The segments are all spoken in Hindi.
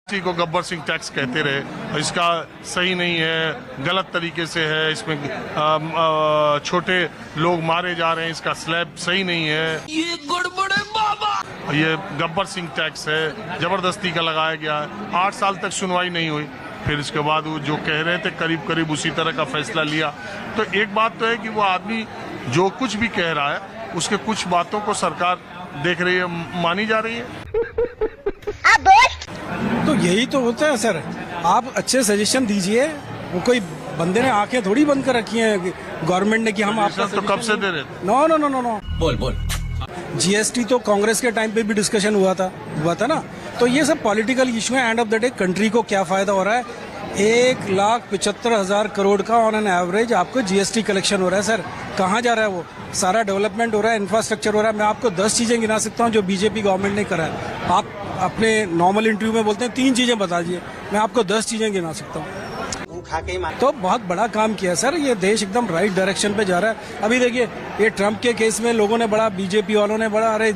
इसी को गब्बर सिंह टैक्स कहते रहे, इसका सही नहीं है, गलत तरीके से है, इसमें छोटे लोग मारे जा रहे हैं, इसका स्लैब सही नहीं है, ये गड़बड़ है बाबा। ये गब्बर सिंह टैक्स है, जबरदस्ती का लगाया गया है, 8 साल तक सुनवाई नहीं हुई। फिर इसके बाद वो जो कह रहे थे करीब करीब उसी तरह का फैसला लिया। तो एक बात तो है कि वो आदमी जो कुछ भी कह रहा है उसके कुछ बातों को सरकार देख रही है, मानी जा रही है। तो यही तो होता है सर, आप अच्छे सजेशन दीजिए। वो कोई बंदे ने आंखें थोड़ी बंद कर रखी हैं गवर्नमेंट ने कि हम आपका तो कब से दे रहे थे? No no no no no बोल जीएसटी तो कांग्रेस के टाइम पे भी डिस्कशन हुआ था ना। तो ये सब पॉलिटिकल इशू है। End of the day country को क्या फायदा हो रहा है? 1,75,000 करोड़ का ऑन एन एवरेज आपको जीएसटी कलेक्शन हो रहा है सर। कहाँ जा रहा है वो? सारा डेवलपमेंट हो रहा है, इंफ्रास्ट्रक्चर हो रहा है। मैं आपको 10 चीजें गिना सकता हूँ जो बीजेपी गवर्नमेंट ने करा है। आप अपने नॉर्मल इंटरव्यू में बोलते हैं 3 चीजें बता दीजिए, मैं आपको 10 चीजें गिना सकता हूँ। तो बहुत बड़ा काम किया सर, ये देश एकदम राइट डायरेक्शन पे जा रहा है। अभी देखिए ये ट्रम्प के केस में लोगों ने बड़ा, बीजेपी वालों ने बड़ा, अरे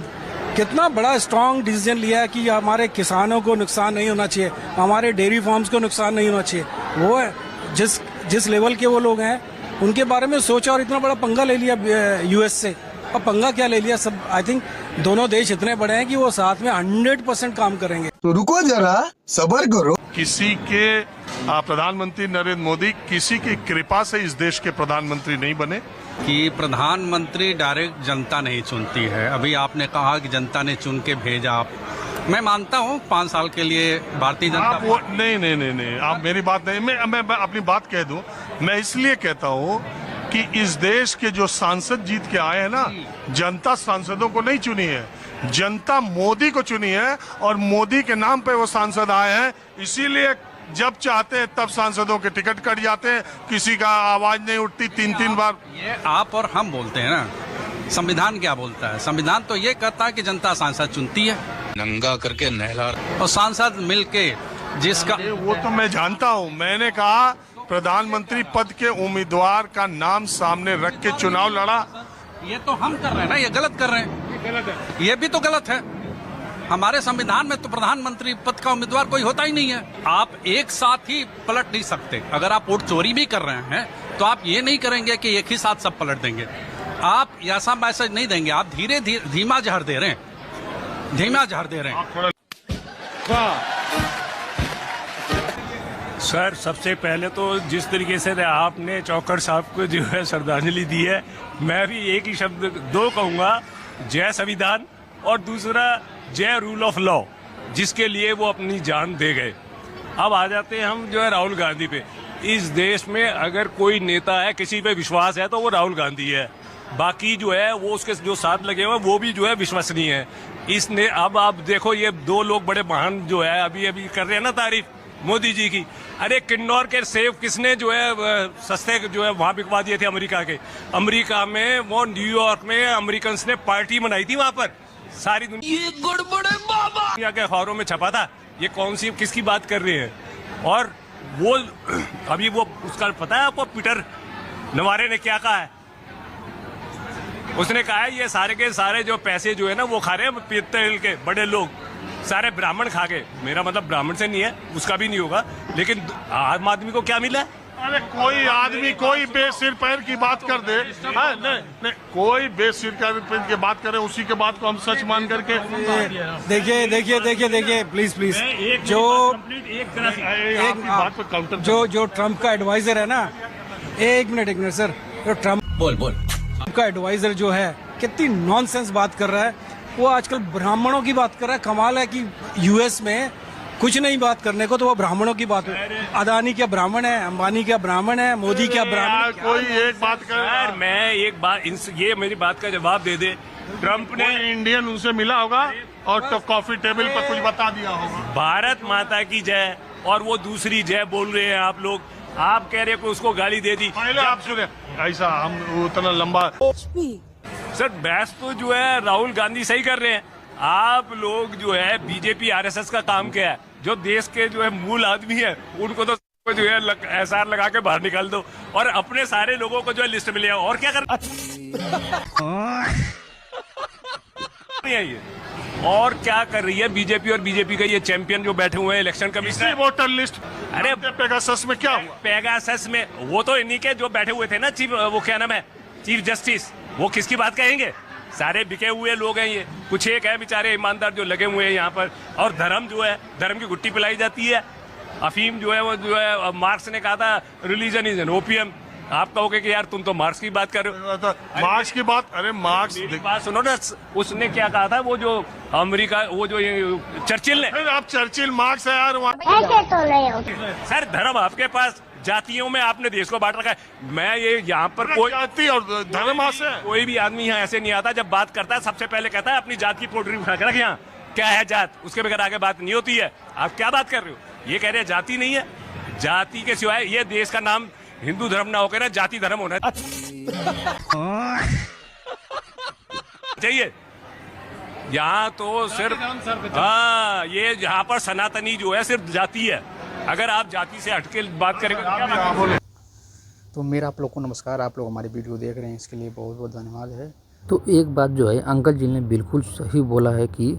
कितना बड़ा स्ट्रांग डिसीजन लिया है कि हमारे किसानों को नुकसान नहीं होना चाहिए, हमारे डेयरी फार्म्स को नुकसान नहीं होना चाहिए। वो है जिस लेवल के वो लोग हैं उनके बारे में सोचा और इतना बड़ा पंगा ले लिया यूएस से। और पंगा क्या ले लिया सब, आई थिंक दोनों देश इतने बड़े हैं कि वो साथ में 100% काम करेंगे। तो रुको जरा, सब्र करो। किसी के प्रधानमंत्री नरेंद्र मोदी किसी की कृपा से इस देश के प्रधानमंत्री नहीं बने। कि प्रधानमंत्री डायरेक्ट जनता नहीं चुनती है। अभी आपने कहा कि जनता ने चुन के भेजा। आप, मैं मानता हूँ 5 साल के लिए भारतीय जनता नहीं, आप मेरी बात नहीं, मैं अपनी बात कह दूं। मैं इसलिए कहता हूँ कि इस देश के जो सांसद जीत के आए हैं ना, जनता सांसदों को नहीं चुनी है, जनता मोदी को चुनी है और मोदी के नाम पे वो सांसद आए हैं। इसीलिए जब चाहते हैं तब सांसदों के टिकट कट जाते हैं, किसी का आवाज नहीं उठती 3-3 बार। ये आप और हम बोलते हैं ना, संविधान क्या बोलता है? संविधान तो ये कहता है कि जनता सांसद चुनती है, नंगा करके नहला, और सांसद मिलके जिसका वो तो मैं जानता हूँ। मैंने कहा प्रधानमंत्री पद के उम्मीदवार का नाम सामने रख के चुनाव लड़ा। ये तो हम कर रहे हैं ना, ये गलत कर रहे हैं। ये भी तो गलत है। हमारे संविधान में तो प्रधानमंत्री पद का उम्मीदवार कोई होता ही नहीं है। आप एक साथ ही पलट नहीं सकते। अगर आप वोट चोरी भी कर रहे हैं तो आप ये नहीं करेंगे कि एक ही साथ सब पलट देंगे। आप ऐसा मैसेज नहीं देंगे। आप धीरे धीरे धीमा जहर दे रहे हैं, धीमा जहर दे रहे हैं। सर, सबसे पहले तो जिस तरीके से आपने चौकड़ साहब को जो है श्रद्धांजलि दी है, मैं भी एक ही शब्द 2 कहूँगा, जय संविधान, और दूसरा जय रूल ऑफ लॉ, जिसके लिए वो अपनी जान दे गए। अब आ जाते हैं हम जो है राहुल गांधी पे। इस देश में अगर कोई नेता है, किसी पे विश्वास है तो वो राहुल गांधी है। बाकी जो है वो उसके जो साथ लगे हुए वो भी जो है विश्वसनीय है। इसने अब आप देखो, ये 2 लोग बड़े महान जो है अभी कर रहे हैं ना तारीफ मोदी जी की। अरे किन्नौर के सेब किसने जो है सस्ते जो है वहां बिकवा दिए थे अमेरिका के। अमेरिका में, वो न्यूयॉर्क में अमेरिकन ने पार्टी मनाई थी वहां पर। सारी दुनिया, ये गड़बड़ है बाबा, दुनिया के अखबारों में छपा था। ये कौन सी किसकी बात कर रहे हैं? और वो अभी वो उसका पता है आपको, पीटर नवारे ने क्या कहा है? उसने कहा है ये सारे के सारे जो पैसे जो है ना वो खा रहे हैं पीतल के बड़े लोग, सारे ब्राह्मण खा गए। मेरा मतलब ब्राह्मण से नहीं है, उसका भी नहीं होगा, लेकिन आम आदमी को क्या मिला है? अरे कोई आदमी कोई बेसिर पैर की बात कर दे, नहीं, कोई बेसिर पैर की बात करे, उसी के बात को हम सच मान करके। देखिए प्लीज जो ट्रम्प का एडवाइजर है ना, एक मिनट सर, जो ट्रम्प बोल का एडवाइजर जो है कितनी नॉनसेंस बात कर रहा है। वो आजकल ब्राह्मणों की बात कर रहा है। कमाल है कि यूएस में कुछ नहीं बात करने को तो वो ब्राह्मणों की बात है। अदानी क्या ब्राह्मण है? अंबानी क्या ब्राह्मण है? मोदी क्या ब्राह्मण? कोई एक बात कर, मैं एक बात, ये मेरी बात का जवाब दे दे। ट्रम्प ने इंडियन उनसे मिला होगा और तो कॉफी टेबल पर कुछ बता दिया होगा, भारत माता की जय, और वो दूसरी जय बोल रहे हैं आप लोग। आप कह रहे हैं कि उसको गाली दे दी। पहले आप सुने, ऐसा हम उतना लंबा सर, बहस तो जो है राहुल गांधी सही कर रहे हैं। आप लोग जो है बीजेपी आरएसएस का काम क्या है? जो देश के जो है मूल आदमी है उनको तो जो है एसआर लगा के बाहर निकाल दो, और अपने सारे लोगों को जो है लिस्ट में ले आओ। और क्या कर नहीं है ये। और क्या कर रही है बीजेपी और बीजेपी का ये चैंपियन जो बैठे हुए हैं इलेक्शन कमीशन। वोटर लिस्ट, अरे पेगासस में क्या हुआ? पेगासस में वो तो इन्हीं के जो बैठे हुए थे ना चीफ, वो क्या नाम है, चीफ जस्टिस, वो किसकी बात कहेंगे? सारे बिके हुए लोग हैं ये, कुछ एक है बेचारे ईमानदार जो लगे हुए हैं यहाँ पर। और धर्म जो है, धर्म की गुट्टी पिलाई जाती है। अफीम जो है वो जो है, मार्क्स ने कहा था रिलीजन इज एन ओपियम। आप कहोगे कि यार तुम तो मार्क्स की बात कर रहे हो। मार्क्स की बात, अरे मार्क्स बात सुनो ना, उसने क्या कहा था, वो जो अमेरिका, वो जो चर्चिल ने। आप चर्चिल मार्क्स है यार ऐसे तो नहीं होता। सर धर्म आपके पास, जातियों में आपने देश को बांट रखा है। मैं ये यहाँ पर कोई जाति और धर्म से कोई भी आदमी यहाँ ऐसे नहीं आता, जब बात करता है सबसे पहले कहता है अपनी जात की पोटरी उठा कर रख, यहाँ क्या है जात, उसके बगैर आगे बात नहीं होती है। आप क्या बात कर रहे हो? ये कह रहे हैं जाति नहीं है। जाति के सिवाय ये देश का नाम हिंदू धर्म ना होकर ना जाति धर्म होना चाहिए। यहाँ तो सिर्फ हाँ, ये यहाँ पर सनातनी जो है सिर्फ जाति है। अगर आप जाति से हटके बात करेंगे तो क्या बात करेंगे? तो मेरा आप लोग को नमस्कार। आप लोग हमारी वीडियो देख रहे हैं, इसके लिए बहुत बहुत धन्यवाद है। तो एक बात जो है अंकल जी ने बिल्कुल सही बोला है कि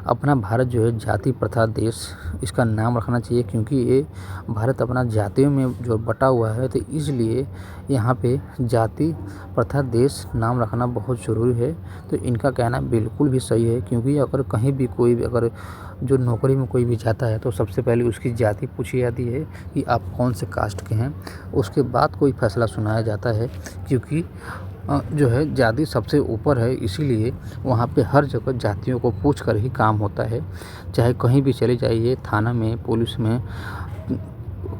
अपना भारत जो है जाति प्रथा देश इसका नाम रखना चाहिए, क्योंकि ये भारत अपना जातियों में जो बटा हुआ है, तो इसलिए यहाँ पे जाति प्रथा देश नाम रखना बहुत ज़रूरी है। तो इनका कहना बिल्कुल भी सही है, क्योंकि अगर कहीं भी कोई भी अगर जो नौकरी में कोई भी जाता है तो सबसे पहले उसकी जाति पूछी जाती है कि आप कौन से कास्ट के हैं, उसके बाद कोई फैसला सुनाया जाता है। क्योंकि जो है जाति सबसे ऊपर है, इसीलिए वहाँ पे हर जगह जातियों को पूछ कर ही काम होता है। चाहे कहीं भी चले जाइए, थाना में, पुलिस में,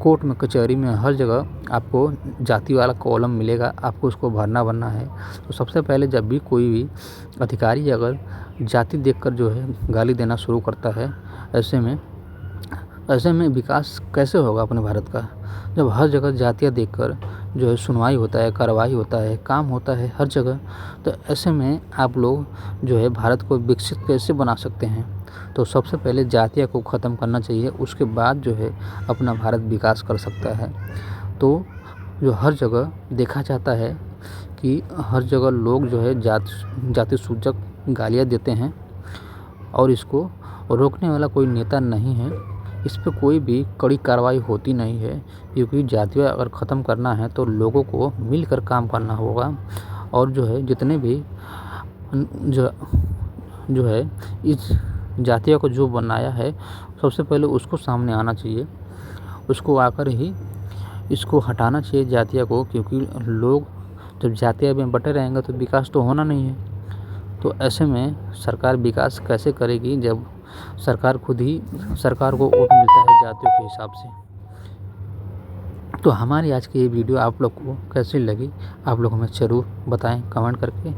कोर्ट में, कचहरी में, हर जगह आपको जाति वाला कॉलम मिलेगा, आपको उसको भरना है। तो सबसे पहले जब भी कोई भी अधिकारी अगर जाति देखकर जो है गाली देना शुरू करता है, ऐसे में विकास कैसे होगा अपने भारत का? जब हर जगह जातियाँ देखकर जो है सुनवाई होता है, कार्रवाई होता है, काम होता है हर जगह, तो ऐसे में आप लोग जो है भारत को विकसित कैसे बना सकते हैं? तो सबसे पहले जातियाँ को ख़त्म करना चाहिए, उसके बाद जो है अपना भारत विकास कर सकता है। तो जो हर जगह देखा जाता है कि हर जगह लोग जो है जाति सूचक गालियाँ देते हैं, और इसको रोकने वाला कोई नेता नहीं है, इस पर कोई भी कड़ी कार्रवाई होती नहीं है। क्योंकि जातियाँ अगर ख़त्म करना है तो लोगों को मिलकर काम करना होगा, और जो है जितने भी जो है इस जातियों को जो बनाया है, सबसे पहले उसको सामने आना चाहिए, उसको आकर ही इसको हटाना चाहिए जातियों को। क्योंकि लोग जब जातियाँ में बटे रहेंगे तो विकास तो होना नहीं है। तो ऐसे में सरकार विकास कैसे करेगी जब सरकार सरकार को वोट मिलता है जातियों के हिसाब से? तो हमारी आज की ये वीडियो आप लोग को कैसी लगी, आप लोग हमें ज़रूर बताएं कमेंट करके।